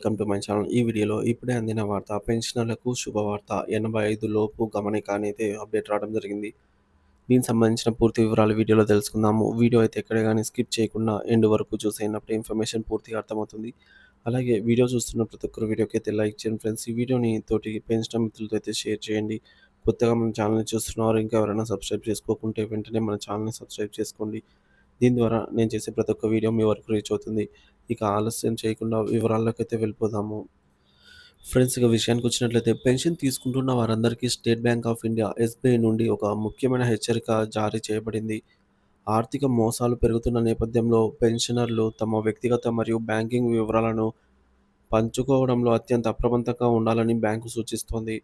Welcome to my channel. ఈ వీడియోలో ఇప్పుడే అందిన వార్త పెన్షనర్లకు శుభవార్త. 85 లోపు గమనిక అనేది అప్డేట్ రావడం జరిగింది. దీనికి సంబంధించిన పూర్తి వివరాలు వీడియోలో తెలుసుకుందాము. వీడియో అయితే ఎక్కడ గాని స్కిప్ చేయకుండా ఎండ్ వరకు చూసేయండి. ఇన్ఫర్మేషన్ పూర్తిగా అర్థమవుతుంది. అలాగే వీడియో చూస్తున్న ప్రతి ఒక్కరు వీడియోకి అయితే లైక్ చేయండి ఫ్రెండ్స్. ఈ వీడియోని తోటి పెన్షనర్ మిత్రులతో అయితే షేర్ చేయండి. కొత్తగా మన ఛానల్‌ని చూస్తున్నవారు ఇంకా ఎవరైనా సబ్స్క్రైబ్ చేసుకోకుంటే వెంటనే మన ఛానల్‌ని సబ్స్క్రైబ్ చేసుకోండి. దీని ద్వారా నేను చేసే ప్రతి ఒక్క వీడియో మీ వరకు రీచ్ అవుతుంది. ఇక ఆలస్యం చేయకుండా వివరాల్లోకైతే వెళ్ళిపోదాము. ఫ్రెండ్స్, ఇక విషయానికొచ్చినట్లయితే పెన్షన్ తీసుకుంటున్న వారందరికీ state bank of India SBI నుండి ఒక ముఖ్యమైన హెచ్చరిక జారీ చేయబడింది. ఆర్థిక మోసాలు పెరుగుతున్న నేపథ్యంలో పెన్షనర్లు తమ వ్యక్తిగత మరియు బ్యాంకింగ్ వివరాలను పంచుకోవడంలో అత్యంత అప్రమత్తంగా ఉండాలని బ్యాంకు సూచిస్తోంది.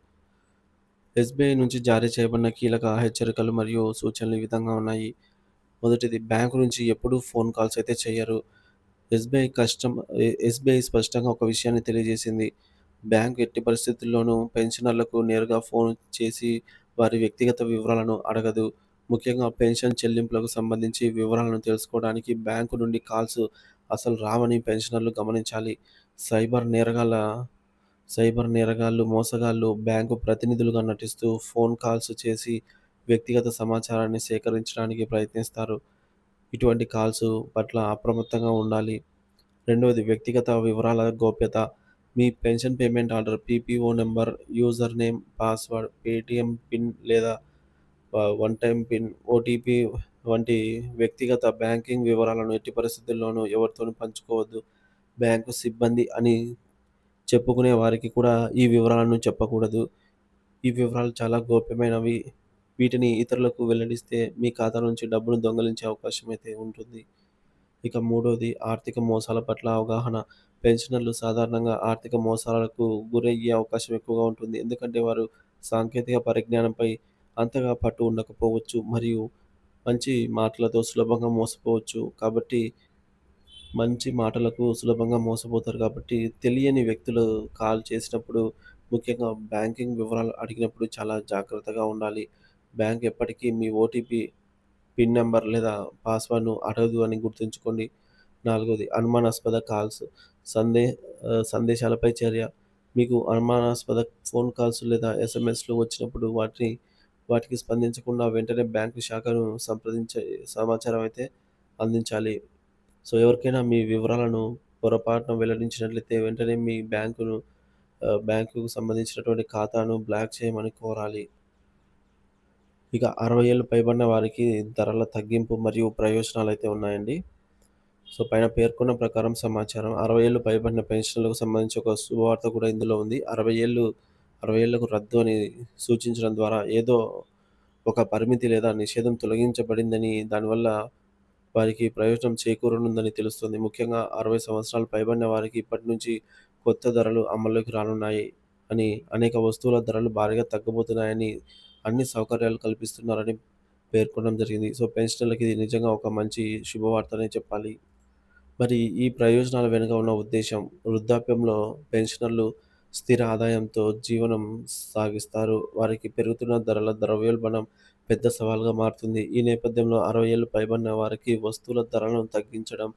ఎస్‌బీఐ నుంచి జారీ చేయబడిన కీలక హెచ్చరికలు మరియు సూచనలు ఈ విధంగా ఉన్నాయి. మొదటిది, బ్యాంకు నుంచి ఎప్పుడూ ఫోన్ కాల్స్ అయితే చేయరు. ఎస్‌బీఐ స్పష్టంగా ఒక విషయాన్ని తెలియజేసింది. బ్యాంక్ ఎట్టి పరిస్థితుల్లోనూ పెన్షనర్లకు నేరుగా ఫోన్ చేసి వారి వ్యక్తిగత వివరాలను అడగదు. ముఖ్యంగా పెన్షన్ చెల్లింపులకు సంబంధించి వివరాలను తెలుసుకోవడానికి బ్యాంకు నుండి కాల్స్ అసలు రావని పెన్షనర్లు గమనించాలి. సైబర్ నేరగాళ్ల మోసగాళ్లు బ్యాంకు ప్రతినిధులుగా నటిస్తూ ఫోన్ కాల్స్ చేసి వ్యక్తిగత సమాచారాన్ని సేకరించడానికి ప్రయత్నిస్తారు. ఇటువంటి కాల్స్ పట్ల అప్రమత్తంగా ఉండాలి. రెండవది, వ్యక్తిగత వివరాల గోప్యత. మీ pension payment order, PPO number, user name, password, Paytm pin లేదా వన్ టైమ్ పిన్, ఓటీపీ వంటి వ్యక్తిగత బ్యాంకింగ్ వివరాలను ఎట్టి పరిస్థితుల్లోనూ ఎవరితోనూ పంచుకోవద్దు. బ్యాంకు సిబ్బంది అని చెప్పుకునే వారికి కూడా ఈ వివరాలను చెప్పకూడదు. ఈ వివరాలు చాలా గోప్యమైనవి. వీటిని ఇతరులకు వెల్లడిస్తే మీ ఖాతా నుంచి డబ్బును దొంగిలించే అవకాశం అయితే ఉంటుంది. ఇక మూడోది, ఆర్థిక మోసాల పట్ల అవగాహన. పెన్షనర్లు సాధారణంగా ఆర్థిక మోసాలకు గురయ్యే అవకాశం ఎక్కువగా ఉంటుంది. ఎందుకంటే వారు సాంకేతిక పరిజ్ఞానంపై అంతగా పట్టు ఉండకపోవచ్చు మరియు మంచి మాటలతో సులభంగా మోసపోవచ్చు. మంచి మాటలకు సులభంగా మోసపోతారు కాబట్టి తెలియని వ్యక్తులు కాల్ చేసినప్పుడు, ముఖ్యంగా బ్యాంకింగ్ వివరాలు అడిగినప్పుడు చాలా జాగ్రత్తగా ఉండాలి. బ్యాంక్ ఎప్పటికీ మీ ఓటీపీ, పిన్ నంబర్ లేదా పాస్వర్డ్‌ను అడగదు అని గుర్తుంచుకోండి. నాలుగోది, అనుమానాస్పద కాల్స్, సందేశాలపై చర్య. మీకు అనుమానాస్పద ఫోన్ కాల్స్ లేదా ఎస్ఎంఎస్‌లు వచ్చినప్పుడు వాటికి స్పందించకుండా వెంటనే బ్యాంకు శాఖను సంప్రదించే సమాచారం అయితే అందించాలి. సో, ఎవరికైనా మీ వివరాలను పొరపాటున వెల్లడించినట్లయితే వెంటనే మీ బ్యాంకుకు సంబంధించినటువంటి ఖాతాను బ్లాక్ చేయమని కోరాలి. ఇక 60 ఏళ్లు పైబడిన వారికి ధరల తగ్గింపు మరియు ప్రయోజనాలైతే ఉన్నాయండి. సో, పైన పేర్కొన్న ప్రకారం సమాచారం 60 ఏళ్లు పైబడిన పెన్షనర్లకు సంబంధించి ఒక శుభవార్త కూడా ఇందులో ఉంది. 60 ఏళ్లకు రద్దు అని సూచించడం ద్వారా ఏదో ఒక పరిమితి లేదా నిషేధం తొలగించబడిందని, దానివల్ల వారికి ప్రయోజనం చేకూరనుందని తెలుస్తుంది. ముఖ్యంగా 60 సంవత్సరాలు పైబడిన వారికి ఇప్పటి నుంచి కొత్త ధరలు అమల్లోకి రానున్నాయి అని, అనేక వస్తువుల ధరలు భారీగా తగ్గబోతున్నాయని, అన్ని సౌకర్యాలు కల్పిస్తున్నారని పేర్కొనడం జరిగింది. సో, పెన్షనర్లకి ఇది నిజంగా ఒక మంచి శుభవార్తనే చెప్పాలి. మరి ఈ ప్రయోజనాల వెనుక ఉన్న ఉద్దేశ్యం, వృద్ధాప్యంలో పెన్షనర్లు స్థిర ఆదాయంతో జీవనం సాగిస్తారు. వారికి పెరుగుతున్న ధరల ద్రవ్యోల్బణం పెద్ద సవాల్గా మారుతుంది. ఈ నేపథ్యంలో 60 ఏళ్లు పైబడిన వారికి వస్తువుల ధరలను తగ్గించడం,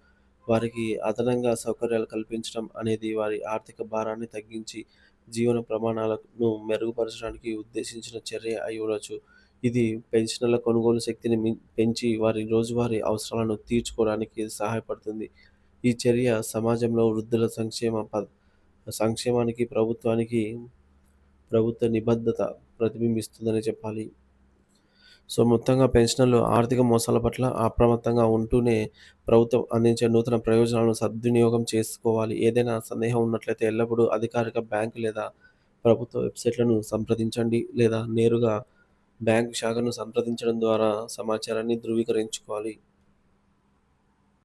వారికి అదనంగా సౌకర్యాలు కల్పించడం అనేది వారి ఆర్థిక భారాన్ని తగ్గించి జీవన ప్రమాణాలను మెరుగుపరచడానికి ఉద్దేశించిన చర్య అయి ఉండొచ్చు. ఇది పెన్షనర్ల కొనుగోలు శక్తిని పెంచి వారి రోజువారీ అవసరాలను తీర్చుకోవడానికి సహాయపడుతుంది. ఈ చర్య సమాజంలో వృద్ధుల సంక్షేమానికి ప్రభుత్వ నిబద్ధత ప్రతిబింబిస్తుందనే చెప్పాలి. సో, మొత్తంగా పెన్షనర్లు ఆర్థిక మోసాల పట్ల అప్రమత్తంగా ఉంటూనే ప్రభుత్వం అందించే నూతన ప్రయోజనాలను సద్వినియోగం చేసుకోవాలి. ఏదైనా సందేహం ఉన్నట్లయితే ఎల్లప్పుడూ అధికారిక బ్యాంక్ లేదా ప్రభుత్వ వెబ్‌సైట్‌లను సంప్రదించండి లేదా నేరుగా బ్యాంకు శాఖను సంప్రదించడం ద్వారా సమాచారాన్ని ధృవీకరించుకోవాలి.